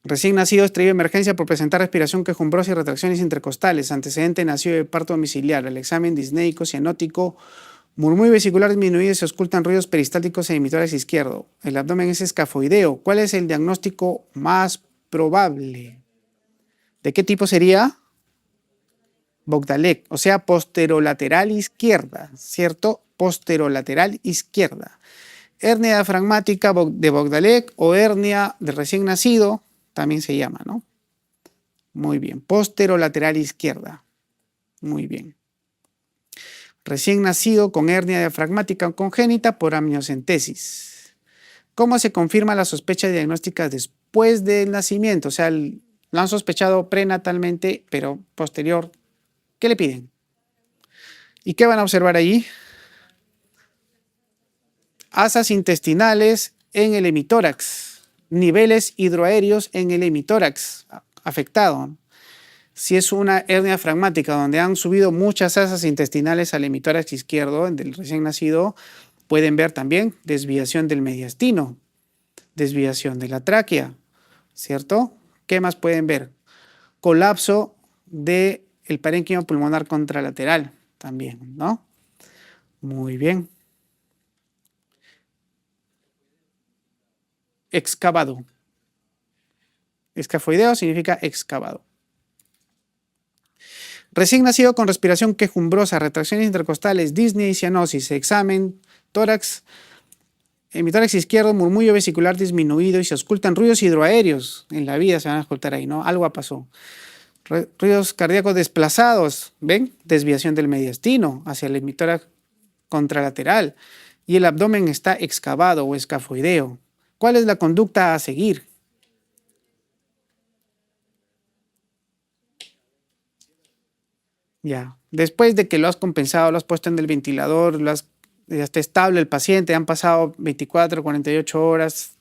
[SPEAKER 1] Recién nacido extraído de emergencia por presentar respiración quejumbrosa y retracciones intercostales. Antecedente nacido de parto domiciliar. El examen disneico, cianótico, murmullo vesicular disminuido y se ocultan ruidos peristálticos en el hemitórax izquierdo. El abdomen es escafoideo. ¿Cuál es el diagnóstico más probable? ¿De qué tipo sería? Bogdalek, o sea, posterolateral izquierda, ¿cierto? Posterolateral izquierda. Hernia diafragmática de Bogdalek o hernia de recién nacido, también se llama, ¿no? Muy bien. Posterolateral izquierda. Muy bien. Recién nacido con hernia diafragmática congénita por amniocentesis. ¿Cómo se confirma la sospecha diagnóstica después del nacimiento? O sea, lo han sospechado prenatalmente, pero posterior. ¿Qué le piden? ¿Y qué van a observar allí? Asas intestinales en el hemitórax, niveles hidroaéreos en el hemitórax afectado. Si es una hernia diafragmática donde han subido muchas asas intestinales al hemitórax izquierdo del recién nacido, pueden ver también desviación del mediastino, desviación de la tráquea, ¿cierto? ¿Qué más pueden ver? Colapso del parénquima pulmonar contralateral también, ¿no? Muy bien. Excavado. Escafoideo significa excavado. Recién nacido con respiración quejumbrosa, retracciones intercostales, disnea y cianosis, examen, tórax, hemitórax izquierdo, murmullo vesicular disminuido y se auscultan ruidos hidroaéreos. En la vida se van a auscultar ahí, ¿no? Algo pasó. Ruidos cardíacos desplazados, ¿ven? Desviación del mediastino hacia el hemitórax contralateral y el abdomen está excavado o escafoideo. ¿Cuál es la conducta a seguir? Ya, después de que lo has compensado, lo has puesto en el ventilador, lo has ya está estable el paciente, han pasado 24, 48 horas,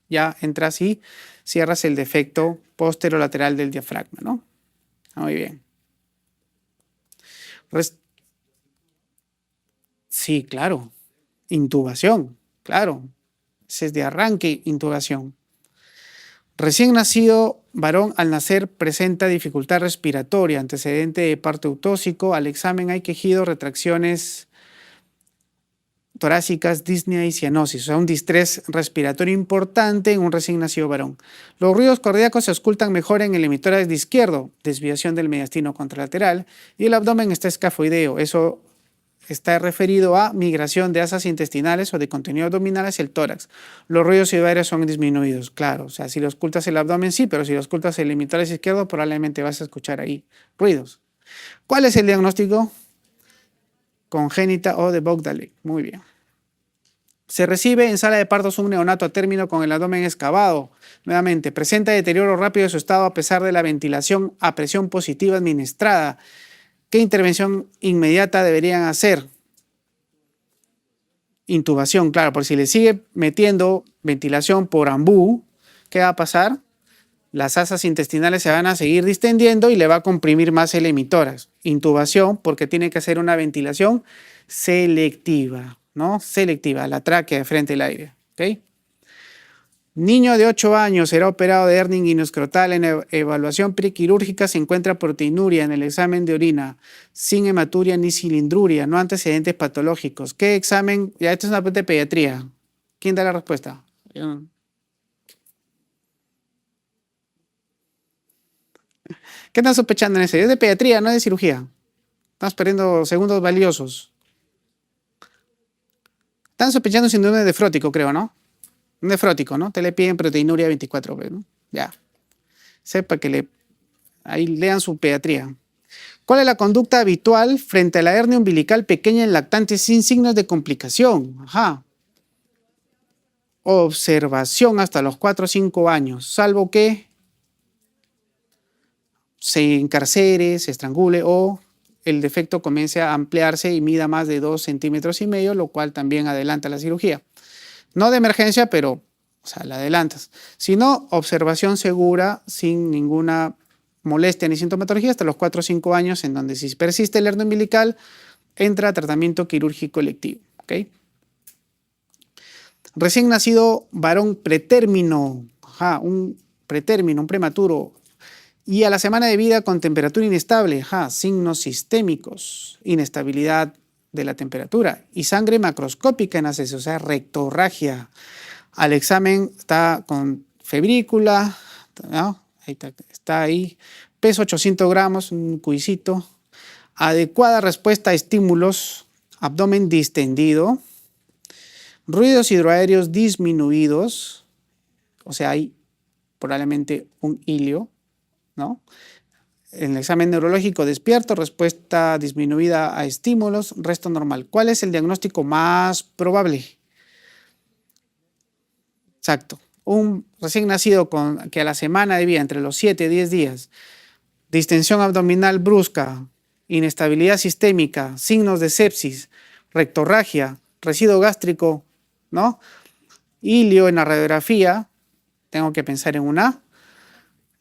[SPEAKER 1] ya entras y cierras el defecto posterolateral del diafragma, ¿no? Muy bien. Sí, claro. Intubación, claro. Ese es de arranque, intubación. Recién nacido, varón al nacer presenta dificultad respiratoria, antecedente de parto eutóxico. Al examen hay quejido, retracciones torácicas, disnea y cianosis, o sea, un distrés respiratorio importante en un recién nacido varón. Los ruidos cardíacos se auscultan mejor en el emitórax de izquierdo, desviación del mediastino contralateral, y el abdomen está escafoideo. Eso está referido a migración de asas intestinales o de contenido abdominal hacia el tórax. Los ruidos idoáreos son disminuidos, claro. O sea, si lo auscultas el abdomen, sí, pero si lo auscultas el emitórax izquierdo, probablemente vas a escuchar ahí ruidos. ¿Cuál es el diagnóstico? Congénita o de Bogdale. Muy bien. Se recibe en sala de partos un neonato a término con el abdomen excavado. Nuevamente, presenta deterioro rápido de su estado a pesar de la ventilación a presión positiva administrada. ¿Qué intervención inmediata deberían hacer? Intubación, claro, por si le sigue metiendo ventilación por ambú, ¿qué va a pasar? Las asas intestinales se van a seguir distendiendo y le va a comprimir más el emitórax. Intubación, porque tiene que hacer una ventilación selectiva, ¿no? Selectiva, la tráquea de frente al aire, ¿ok? Niño de 8 años será operado de hernia inguinoscrotal. En evaluación prequirúrgica se encuentra proteinuria en el examen de orina, sin hematuria ni cilindruria, no antecedentes patológicos. ¿Qué examen? Ya, esto es una pregunta de pediatría. ¿Quién da la respuesta? ¿Qué están sospechando en ese? Es de pediatría, no es de cirugía. Estamos perdiendo segundos valiosos. Están sospechando síndrome nefrótico, creo, ¿no? Nefrótico, ¿no? Te le piden proteinuria 24, ¿no? Ya. Sepa que ahí lean su pediatría. ¿Cuál es la conducta habitual frente a la hernia umbilical pequeña en lactantes sin signos de complicación? Ajá. Observación hasta los 4 o 5 años, salvo que se encarcere, se estrangule o el defecto comience a ampliarse y mida más de 2,5 centímetros, lo cual también adelanta la cirugía. No de emergencia, pero o sea, la adelantas. Si no, observación segura sin ninguna molestia ni sintomatología hasta los 4 o 5 años, en donde si persiste el hernia umbilical, entra tratamiento quirúrgico electivo. ¿Okay? Recién nacido varón pretérmino, un pretérmino, un prematuro, y a la semana de vida con temperatura inestable, signos sistémicos, inestabilidad de la temperatura y sangre macroscópica en acceso, o sea, rectorragia. Al examen está con febrícula, ¿no? Está ahí, peso 800 gramos, un cuisito, adecuada respuesta a estímulos, abdomen distendido, ruidos hidroaéreos disminuidos, o sea, hay probablemente un hilio, ¿no? En el examen neurológico despierto, respuesta disminuida a estímulos, resto normal. ¿Cuál es el diagnóstico más probable? Exacto. Un recién nacido que a la semana de vida, entre los 7 y 10 días, distensión abdominal brusca, inestabilidad sistémica, signos de sepsis, rectorragia, residuo gástrico, ¿no? Hilio en la radiografía, tengo que pensar en una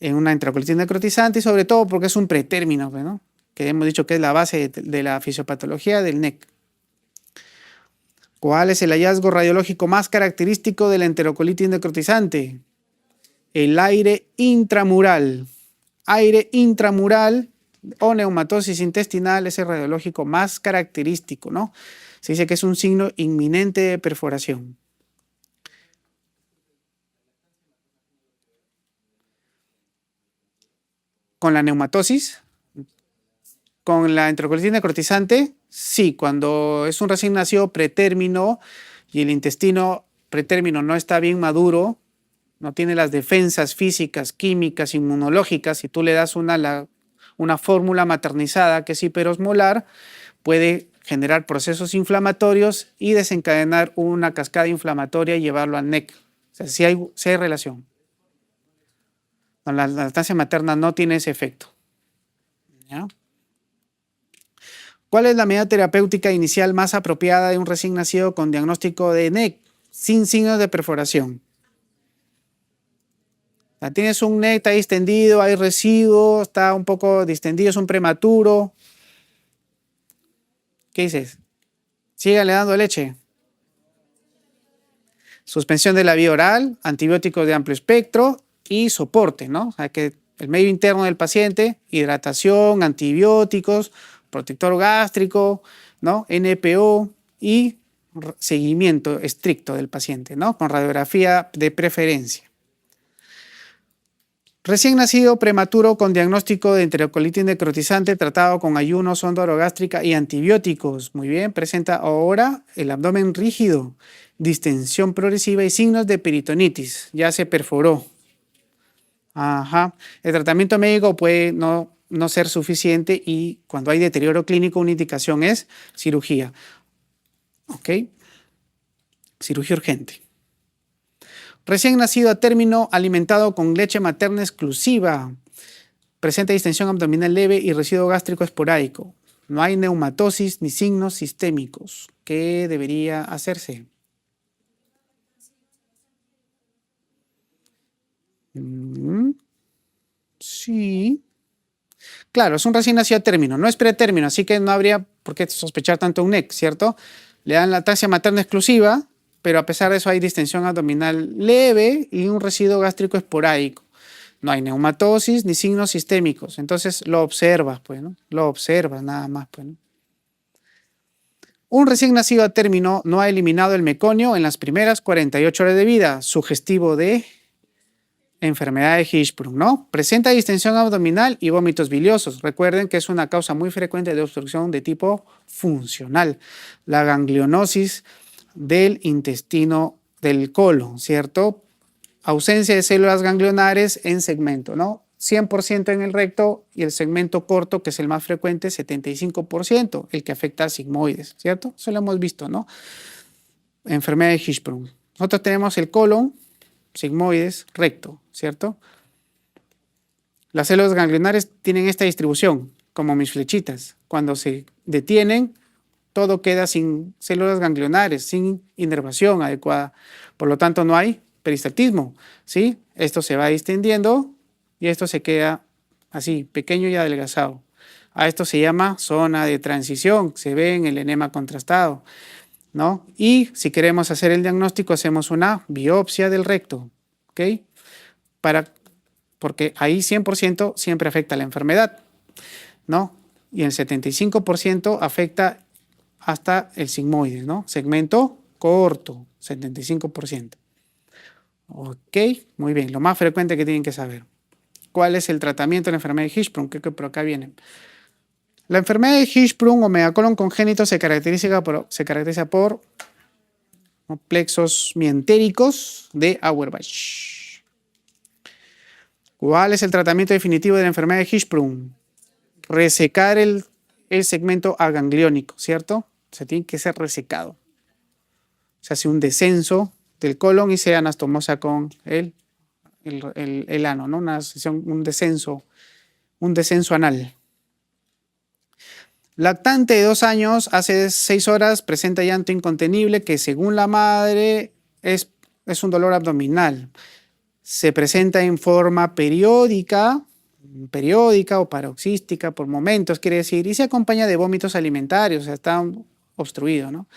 [SPEAKER 1] enterocolitis necrotizante y sobre todo porque es un pretérmino, ¿no? Que hemos dicho que es la base de la fisiopatología del NEC. ¿Cuál es el hallazgo radiológico más característico de la enterocolitis necrotizante? El aire intramural. Aire intramural o neumatosis intestinal es el radiológico más característico, ¿no? Se dice que es un signo inminente de perforación. Con la neumatosis, con la enterocolitis necrotizante, sí, cuando es un recién nacido pretérmino y el intestino pretérmino no está bien maduro, no tiene las defensas físicas, químicas, inmunológicas, y tú le das una fórmula maternizada que es hiperosmolar, puede generar procesos inflamatorios y desencadenar una cascada inflamatoria y llevarlo al NEC. O sea, sí hay relación. La lactancia materna no tiene ese efecto. ¿Ya? ¿Cuál es la medida terapéutica inicial más apropiada de un recién nacido con diagnóstico de NEC sin signos de perforación? Tienes un NEC, está distendido, hay residuo, está un poco distendido, es un prematuro. ¿Qué dices? Sígale dando leche. Suspensión de la vía oral, antibióticos de amplio espectro y soporte, ¿no? O sea, que el medio interno del paciente, hidratación, antibióticos, protector gástrico, ¿no? NPO y seguimiento estricto del paciente, ¿no? Con radiografía de preferencia. Recién nacido prematuro con diagnóstico de enterocolitis necrotizante tratado con ayuno, sonda orogástrica y antibióticos. Muy bien, presenta ahora el abdomen rígido, distensión progresiva y signos de peritonitis. Ya se perforó. Ajá. El tratamiento médico puede no ser suficiente y cuando hay deterioro clínico una indicación es cirugía. ¿Ok? Cirugía urgente. Recién nacido a término alimentado con leche materna exclusiva. Presenta distensión abdominal leve y residuo gástrico esporádico. No hay neumatosis ni signos sistémicos. ¿Qué debería hacerse? Sí. Claro, es un recién nacido a término, no es pretérmino, así que no habría por qué sospechar tanto un NEC, ¿cierto? Le dan lactancia materna exclusiva, pero a pesar de eso hay distensión abdominal leve y un residuo gástrico esporádico. No hay neumatosis ni signos sistémicos, entonces lo observas, pues, ¿no? Lo observas nada más, pues, ¿no? Un recién nacido a término no ha eliminado el meconio en las primeras 48 horas de vida, sugestivo de enfermedad de Hirschsprung, ¿no? Presenta distensión abdominal y vómitos biliosos. Recuerden que es una causa muy frecuente de obstrucción de tipo funcional. La ganglionosis del intestino del colon, ¿cierto? Ausencia de células ganglionares en segmento, ¿no? 100% en el recto y el segmento corto, que es el más frecuente, 75%, el que afecta a sigmoides, ¿cierto? Eso lo hemos visto, ¿no? Enfermedad de Hirschsprung. Nosotros tenemos el colon, sigmoides, recto, ¿cierto? Las células ganglionares tienen esta distribución, como mis flechitas. Cuando se detienen, todo queda sin células ganglionares, sin inervación adecuada. Por lo tanto, no hay peristaltismo, ¿sí? Esto se va distendiendo y esto se queda así, pequeño y adelgazado. A esto se llama zona de transición, se ve en el enema contrastado, ¿no? Y si queremos hacer el diagnóstico, hacemos una biopsia del recto, ¿ok? Porque ahí 100% siempre afecta la enfermedad, ¿no? Y el 75% afecta hasta el sigmoides, ¿no? Segmento corto, 75%. Ok, muy bien, lo más frecuente que tienen que saber. ¿Cuál es el tratamiento de la enfermedad de Hirschsprung? Creo que por acá viene. La enfermedad de Hirschsprung o megacolon congénito se caracteriza por plexos mientéricos de Auerbach. ¿Cuál es el tratamiento definitivo de la enfermedad de Hirschsprung? Resecar el segmento agangliónico, ¿cierto? Se tiene que ser resecado. Se hace un descenso del colon y se anastomosa con el ano, ¿no? Un descenso anal. Lactante de 2 años, hace 6 horas, presenta llanto incontenible que según la madre es un dolor abdominal. Se presenta en forma periódica o paroxística por momentos, quiere decir, y se acompaña de vómitos alimentarios, o sea, está obstruido, ¿no?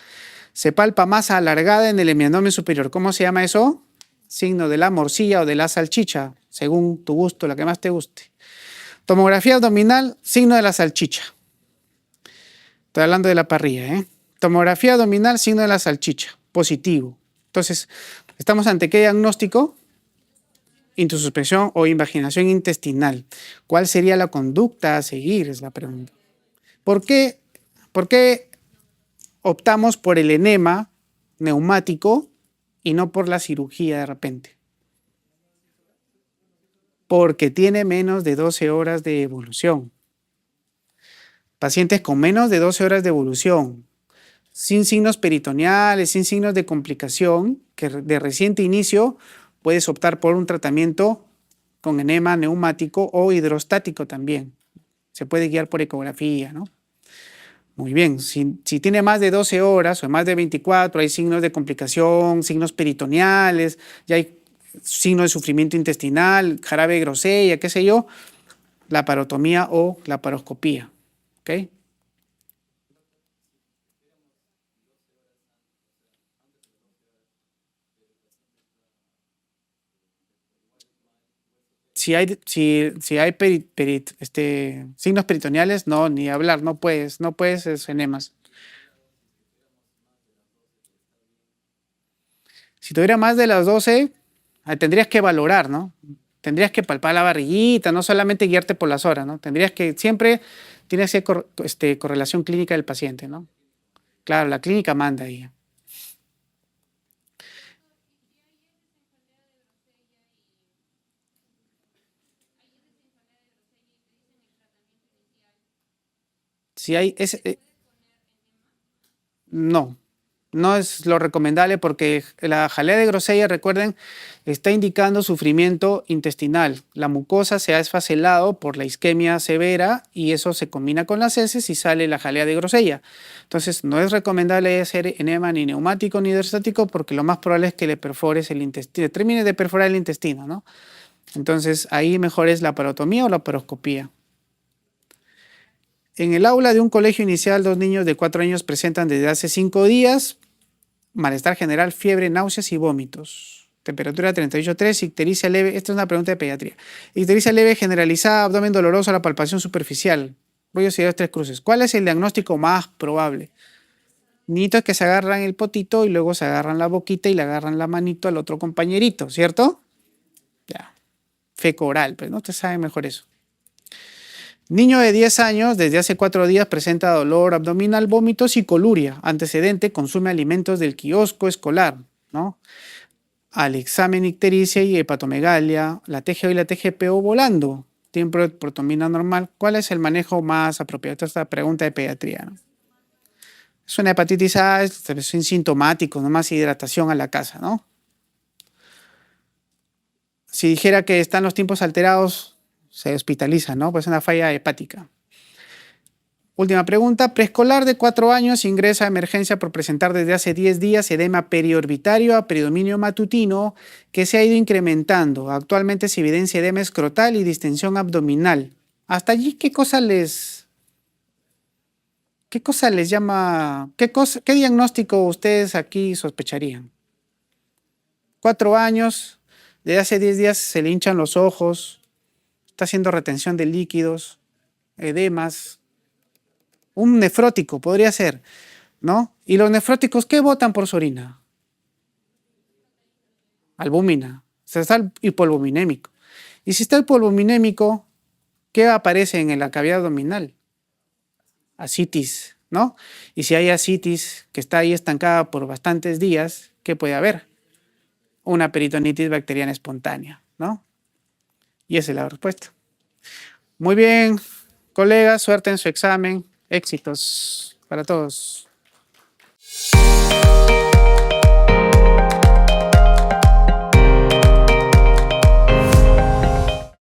[SPEAKER 1] Se palpa masa alargada en el hemiabdomen superior. ¿Cómo se llama eso? Signo de la morcilla o de la salchicha, según tu gusto, la que más te guste. Tomografía abdominal, signo de la salchicha. Estoy hablando de la parrilla, ¿eh? Tomografía abdominal, signo de la salchicha, positivo. Entonces, ¿estamos ante qué diagnóstico? Intususpensión o invaginación intestinal. ¿Cuál sería la conducta a seguir? Es la pregunta. ¿Por qué optamos por el enema neumático y no por la cirugía de repente? Porque tiene menos de 12 horas de evolución. Pacientes con menos de 12 horas de evolución, sin signos peritoneales, sin signos de complicación, que de reciente inicio puedes optar por un tratamiento con enema neumático o hidrostático también. Se puede guiar por ecografía, ¿no? Muy bien, si tiene más de 12 horas o más de 24, hay signos de complicación, signos peritoneales, ya hay signos de sufrimiento intestinal, jarabe de grosella, qué sé yo, laparotomía o laparoscopía. ¿Ok? Si hay signos peritoneales, no, ni hablar, no puedes enemas. Si tuviera más de las 12, tendrías que valorar, ¿no? Tendrías que palpar la barriguita, no solamente guiarte por las horas, ¿no? Siempre tienes que correlación clínica del paciente, ¿no? Claro, la clínica manda ahí. Si hay no, no es lo recomendable porque la jalea de grosella, recuerden, está indicando sufrimiento intestinal. La mucosa se ha esfacelado por la isquemia severa y eso se combina con las heces y sale la jalea de grosella. Entonces, no es recomendable hacer enema ni neumático ni hidrostático porque lo más probable es que le perfores el intestino, termine de perforar el intestino, ¿no? Entonces, ahí mejor es la laparotomía o la laparoscopía. En el aula de un colegio inicial, 2 niños de 4 años presentan desde hace 5 días malestar general, fiebre, náuseas y vómitos. Temperatura 38,3, ictericia leve. Esta es una pregunta de pediatría. Ictericia leve generalizada, abdomen doloroso, la palpación superficial. Rollo de 3 cruces. ¿Cuál es el diagnóstico más probable? Niñitos que se agarran el potito y luego se agarran la boquita y le agarran la manito al otro compañerito, ¿cierto? Ya. Feco oral, pero no te sabe mejor eso. Niño de 10 años, desde hace 4 días presenta dolor abdominal, vómitos y coluria. Antecedente, consume alimentos del kiosco escolar, ¿no? Al examen ictericia y hepatomegalia, la TGO y la TGPO volando. Tiempo de protomina normal. ¿Cuál es el manejo más apropiado? Esta pregunta de pediatría, ¿no? Es una hepatitis A, es sintomático, nomás hidratación a la casa, ¿no? Si dijera que están los tiempos alterados, se hospitaliza, ¿no? Pues es una falla hepática. Última pregunta. Preescolar de 4 años ingresa a emergencia por presentar desde hace 10 días edema periorbitario a peridominio matutino que se ha ido incrementando. Actualmente se evidencia edema escrotal y distensión abdominal. Hasta allí, ¿qué cosa les llama? ¿Qué diagnóstico ustedes aquí sospecharían? 4 años, desde hace 10 días se le hinchan los ojos, está haciendo retención de líquidos, edemas. Un nefrótico podría ser, ¿no? ¿Y los nefróticos qué botan por su orina? Albúmina. O sea, está el hipoalbuminémico. Y si está el hipoalbuminémico, ¿qué aparece en la cavidad abdominal? Ascitis, ¿no? Y si hay ascitis que está ahí estancada por bastantes días, ¿qué puede haber? Una peritonitis bacteriana espontánea, ¿no? Y esa es la respuesta. Muy bien, colegas, suerte en su examen. Éxitos para todos.